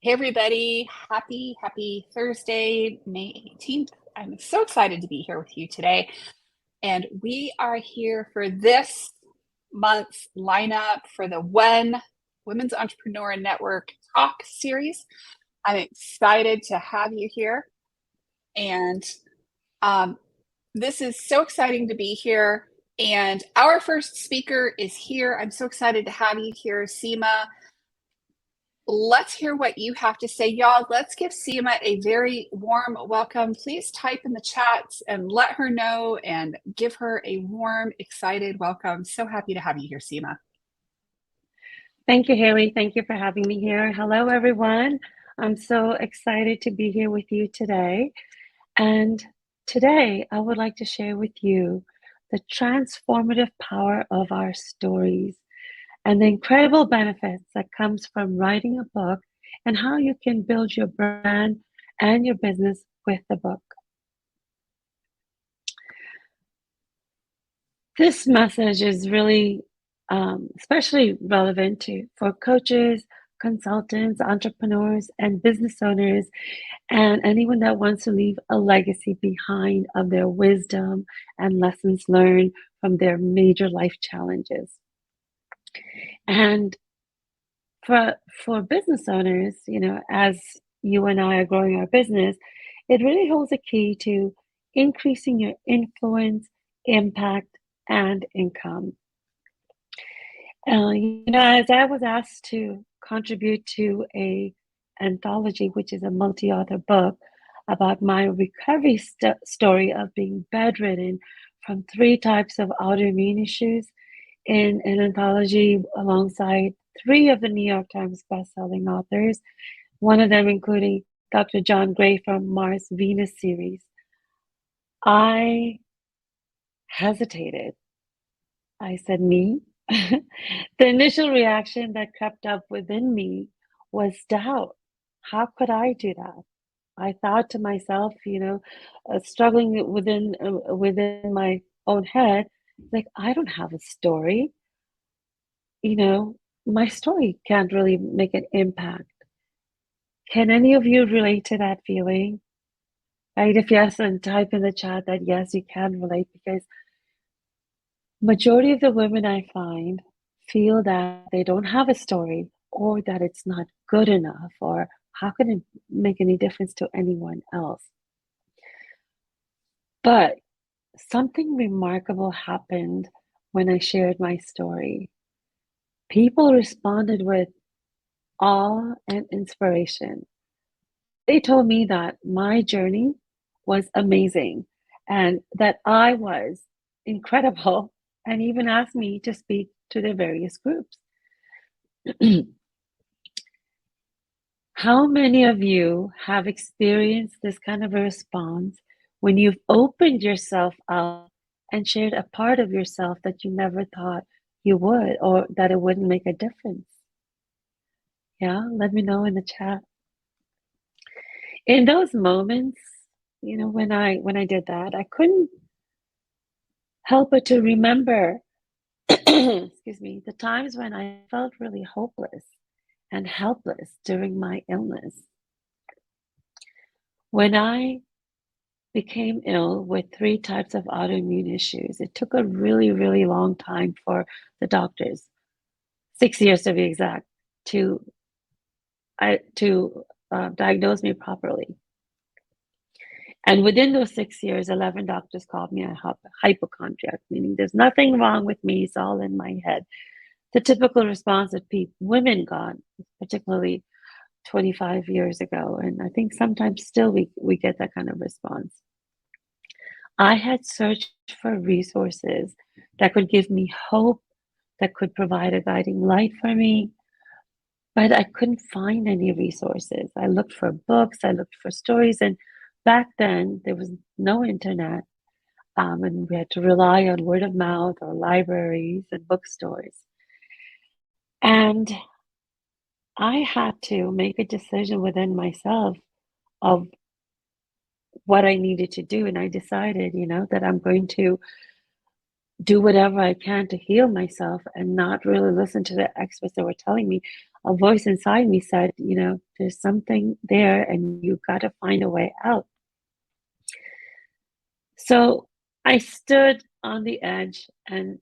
Hey everybody, happy Thursday, May 18th. I'm so excited to be here with you today. And we are here for this month's lineup for the WEN Women's Entrepreneur Network Talk series. I'm excited to have you here. And um, this is so exciting to be here. And our first speaker is here. I'm so excited to have you here, Seema. Let's hear what you have to say, y'all. Let's give Seema a very warm welcome. Please type in the chats and let her know and give her a warm, excited welcome. So happy to have you here, Seema. Thank you, Haley. Thank you for having me here. Hello, everyone. I'm so excited to be here with you today. And today, I would like to share with you the transformative power of our stories and the incredible benefits that comes from writing a book and how you can build your brand and your business with the book. This message is really especially relevant for coaches, consultants, entrepreneurs, and business owners, and anyone that wants to leave a legacy behind of their wisdom and lessons learned from their major life challenges. And for business owners, as you and I are growing our business, it really holds a key to increasing your influence, impact, and income. As I was asked to contribute to a anthology, which is a multi-author book about my recovery story of being bedridden from 3 types of autoimmune issues in an anthology alongside 3 of the New York Times bestselling authors, one of them including Dr. John Gray from Mars Venus series. I hesitated. I said, me? The initial reaction that crept up within me was doubt. How could I do that? I thought to myself, struggling within my own head, like, I don't have a story. You know, my story can't really make an impact. Can any of you relate to that feeling? Right? If yes, then type in the chat that yes, you can relate, because majority of the women I find feel that they don't have a story, or that it's not good enough, or how can it make any difference to anyone else? But something remarkable happened when I shared my story. People responded with awe and inspiration. They told me that my journey was amazing and that I was incredible, and even asked me to speak to their various groups. How many of you have experienced this kind of a response when you've opened yourself up and shared a part of yourself that you never thought you would, or that it wouldn't make a difference? Yeah, let me know in the chat. In those moments, when I did that, I couldn't help but to remember, excuse me, the times when I felt really hopeless and helpless during my illness. When I became ill with 3 types of autoimmune issues, it took a really, really long time for the doctors, 6 years to be exact, to diagnose me properly. And within those 6 years, 11 doctors called me a hypochondriac, meaning there's nothing wrong with me, it's all in my head. The typical response that women got, particularly 25 years ago, and I think sometimes still we get that kind of response. I had searched for resources that could give me hope, that could provide a guiding light for me, but I couldn't find any resources. I looked for books, I looked for stories, and back then there was no internet, and we had to rely on word of mouth or libraries and bookstores. And I had to make a decision within myself of what I needed to do. And I decided, that I'm going to do whatever I can to heal myself and not really listen to the experts that were telling me a voice inside me said, there's something there and you got to find a way out. So I stood on the edge and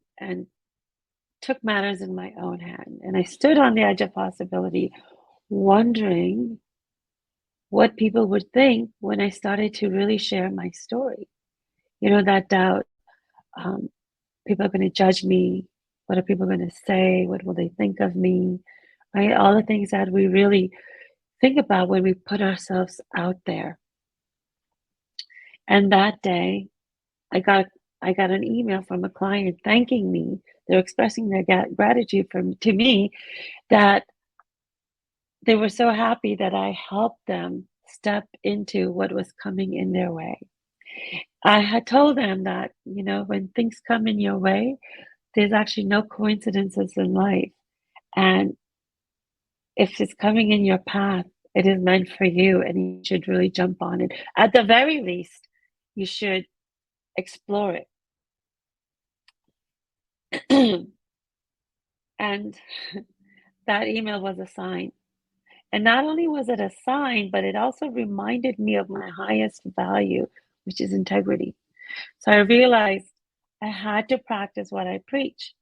took matters in my own hand. And I stood on the edge of possibility, wondering what people would think when I started to really share my story. That doubt, um, people are going to judge me. What are people going to say? What will they think of me? Right? All the things that we really think about when we put ourselves out there. And that day, I got an email from a client thanking me. They're expressing their gratitude to me, that they were so happy that I helped them step into what was coming in their way. I had told them that, when things come in your way, there's actually no coincidences in life. And if it's coming in your path, it is meant for you and you should really jump on it. At the very least, you should explore it. And that email was a sign. And not only was it a sign, but it also reminded me of my highest value, which is integrity. So I realized I had to practice what I preach.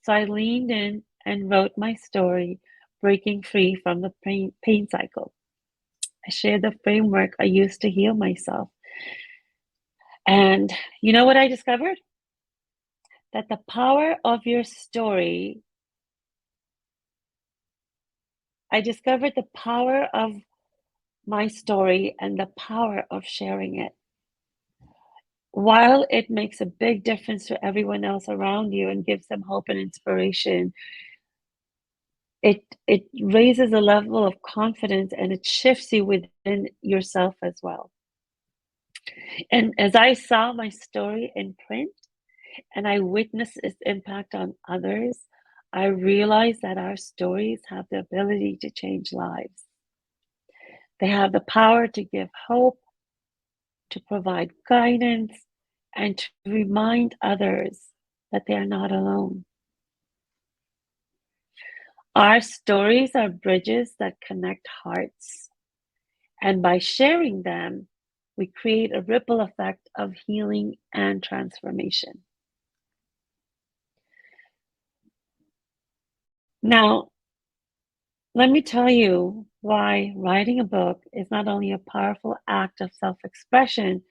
So I leaned in and wrote my story, breaking free from the pain cycle. I shared the framework I used to heal myself. And you know what I discovered? That the power of your story, I discovered the power of my story and the power of sharing it. While it makes a big difference to everyone else around you and gives them hope and inspiration, it raises a level of confidence and it shifts you within yourself as well. And as I saw my story in print and I witnessed its impact on others, I realized that our stories have the ability to change lives. They have the power to give hope, to provide guidance, and to remind others that they are not alone. Our stories are bridges that connect hearts, and by sharing them, we create a ripple effect of healing and transformation. Now, let me tell you why writing a book is not only a powerful act of self-expression,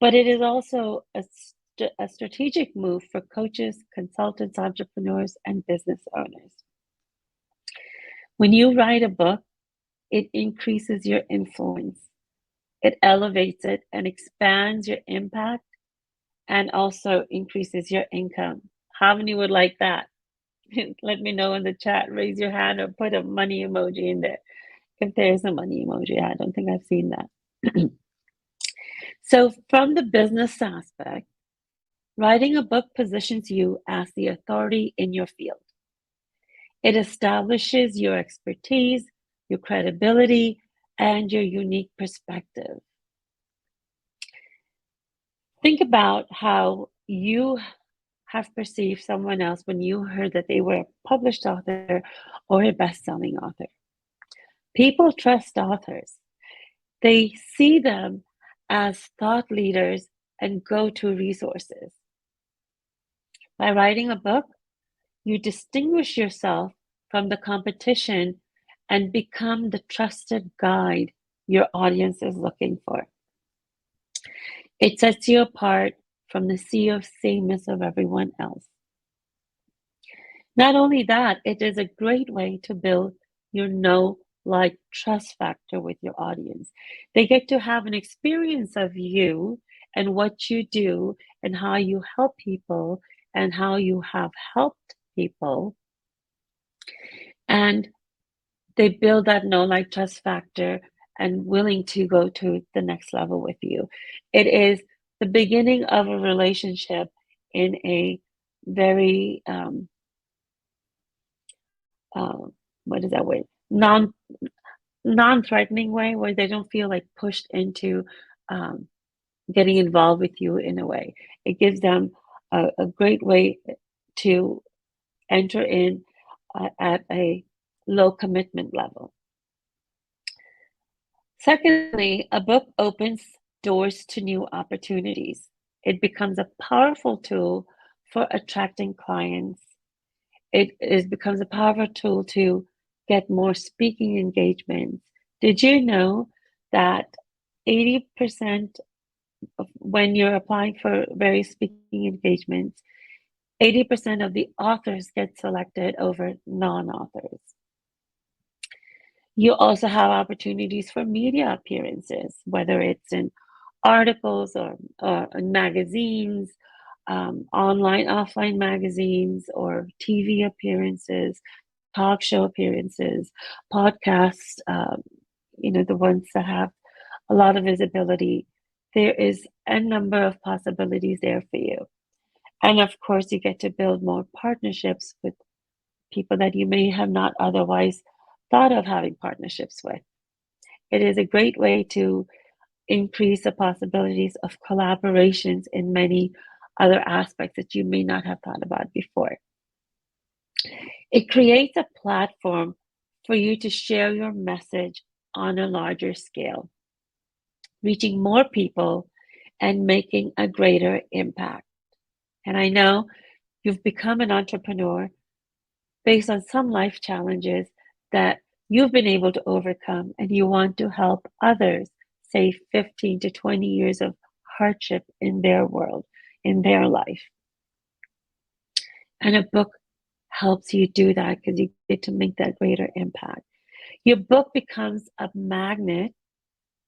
but it is also a strategic move for coaches, consultants, entrepreneurs, and business owners. When you write a book, it increases your influence. It elevates it and expands your impact and also increases your income. How many would like that? Let me know in the chat. Raise your hand or put a money emoji in there. If there's a money emoji, I don't think I've seen that. So from the business aspect, writing a book positions you as the authority in your field. It establishes your expertise, your credibility, and your unique perspective. Think about how you have perceived someone else when you heard that they were a published author or a best-selling author. People trust authors. They see them as thought leaders and go-to resources. By writing a book, you distinguish yourself from the competition and become the trusted guide your audience is looking for. It sets you apart from the sea of sameness of everyone else. Not only that, it is a great way to build your know, like, trust factor with your audience. They get to have an experience of you and what you do and how you help people and how you have helped people. And they build that know, like, trust factor and willing to go to the next level with you. It is the beginning of a relationship in a very, what is that word? Non-threatening way, where they don't feel like pushed into getting involved with you in a way. It gives them a great way to enter in at a low commitment level. Secondly, a book opens doors to new opportunities. It becomes a powerful tool for attracting clients. Becomes a powerful tool to get more speaking engagements. Did you know that 80% of when you're applying for various speaking engagements, 80% of the authors get selected over non-authors? You also have opportunities for media appearances, whether it's in articles or in magazines, online, offline magazines, or TV appearances, talk show appearances, podcasts, the ones that have a lot of visibility. There is a number of possibilities there for you. And of course, you get to build more partnerships with people that you may have not otherwise thought of having partnerships with. It is a great way to increase the possibilities of collaborations in many other aspects that you may not have thought about before. It creates a platform for you to share your message on a larger scale, reaching more people and making a greater impact. And I know you've become an entrepreneur based on some life challenges that you've been able to overcome, and you want to help others save 15 to 20 years of hardship in their world, in their life. And a book helps you do that because you get to make that greater impact. Your book becomes a magnet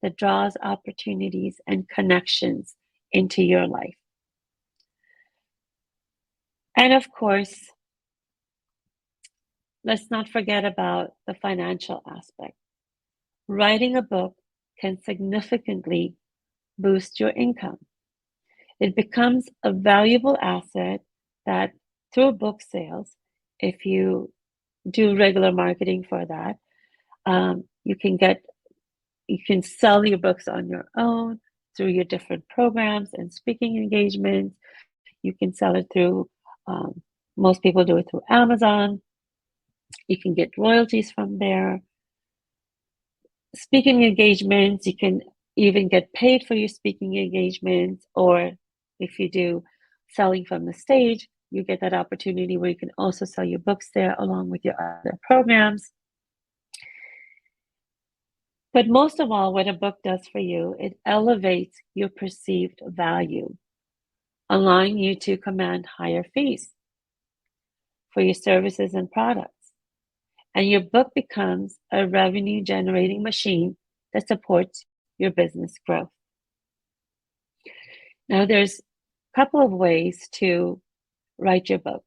that draws opportunities and connections into your life. And of course, let's not forget about the financial aspect. Writing a book can significantly boost your income. It becomes a valuable asset that through book sales, if you do regular marketing for that, you can sell your books on your own through your different programs and speaking engagements. You can sell it through, most people do it through Amazon. You can get royalties from there. Speaking engagements, you can even get paid for your speaking engagements, or if you do selling from the stage, you get that opportunity where you can also sell your books there along with your other programs. But most of all, what a book does for you, it elevates your perceived value, allowing you to command higher fees for your services and products. And your book becomes a revenue generating machine that supports your business growth. Now, there's a couple of ways to write your book.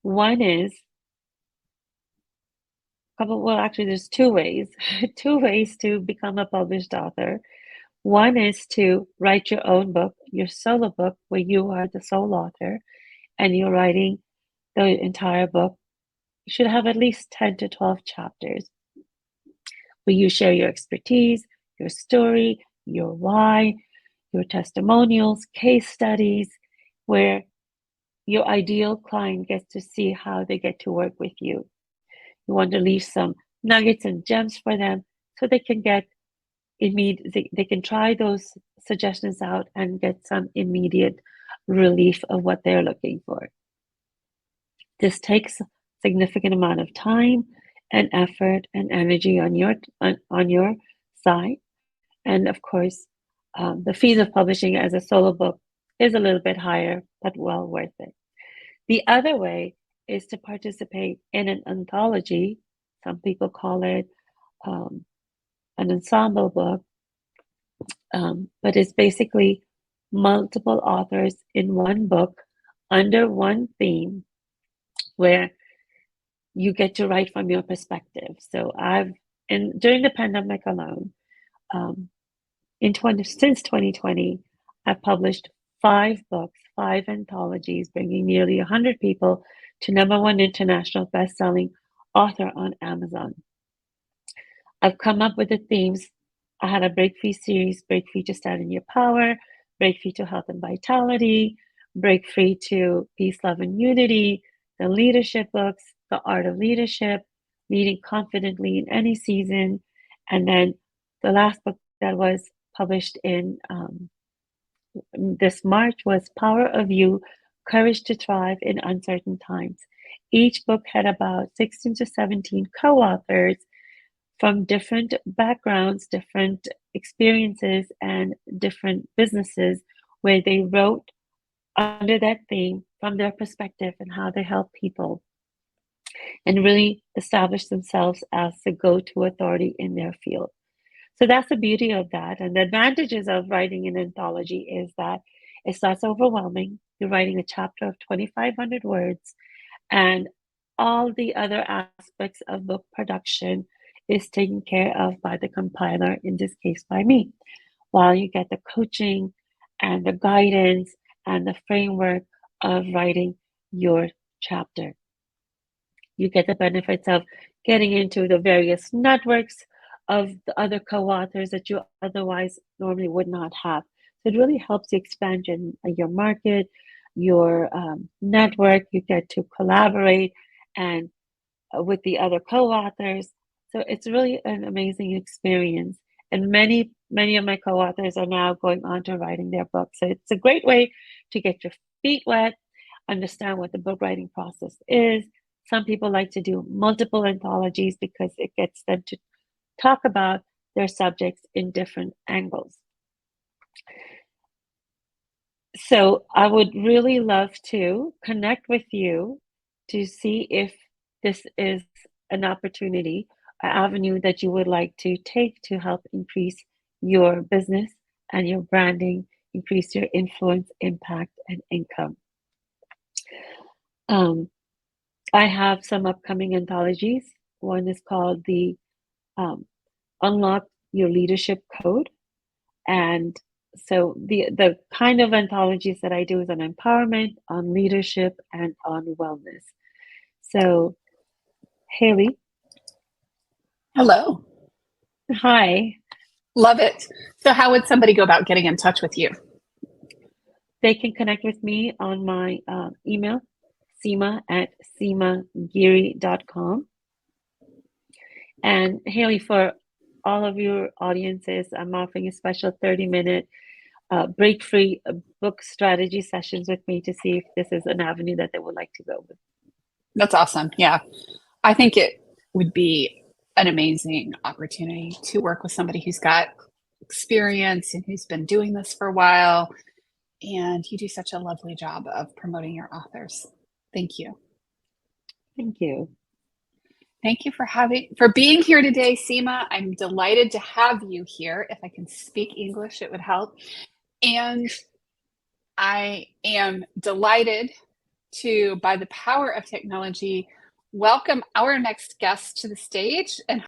One is, there's two ways, two ways to become a published author. One is to write your own book, your solo book, where you are the sole author and you're writing the entire book. You should have at least 10 to 12 chapters where you share your expertise, your story, your why, your testimonials, case studies, where your ideal client gets to see how they get to work with you. You want to leave some nuggets and gems for them so they can get they can try those suggestions out and get some immediate relief of what they're looking for. This takes a significant amount of time and effort and energy on your side. And of course, the fees of publishing as a solo book is a little bit higher, but well worth it. The other way is to participate in an anthology. Some people call it an ensemble book, but it's basically multiple authors in one book under one theme where you get to write from your perspective. So during the pandemic alone, since 2020, I've published 5 books, 5 anthologies, bringing nearly 100 people to #1 international best-selling author on Amazon. I've come up with the themes. I had a Break Free series, Break Free to Stand in Your Power, Break Free to Health and Vitality, Break Free to Peace, Love, and Unity, the leadership books, The Art of Leadership, leading confidently in any season. And then the last book that was published in this March was Power of You, Courage to Thrive in Uncertain Times. Each book had about 16 to 17 co-authors from different backgrounds, different experiences, and different businesses where they wrote under that theme from their perspective and how they help people and really establish themselves as the go-to authority in their field. So that's the beauty of that. And the advantages of writing an anthology is that it's not so overwhelming. You're writing a chapter of 2,500 words, and all the other aspects of book production is taken care of by the compiler, in this case by me, while you get the coaching and the guidance and the framework of writing your chapter. You get the benefits of getting into the various networks of the other co-authors that you otherwise normally would not have. So it really helps you expand your market, your network. You get to collaborate and with the other co-authors. So it's really an amazing experience. And many of my co-authors are now going on to writing their books. So it's a great way to get your feet wet, understand what the book writing process is. Some people like to do multiple anthologies because it gets them to talk about their subjects in different angles. So I would really love to connect with you to see if this is an opportunity, an avenue that you would like to take to help increase your business and your branding, increase your influence, impact, and income. I have some upcoming anthologies. One is called the Unlock Your Leadership Code. And so the kind of anthologies that I do is on empowerment, on leadership, and on wellness. So, Haley. Hello. Hi. Love it. So how would somebody go about getting in touch with you? They can connect with me on my email, seema@seemagiri.com. And Haley, for all of your audiences, I'm offering a special 30-minute break-free book strategy sessions with me to see if this is an avenue that they would like to go with. That's awesome. Yeah. I think it would be an amazing opportunity to work with somebody who's got experience and who's been doing this for a while. And you do such a lovely job of promoting your authors. Thank you. Thank you. Thank you for being here today, Seema. I'm delighted to have you here. If I can speak English, it would help. And I am delighted to, by the power of technology, welcome our next guest to the stage and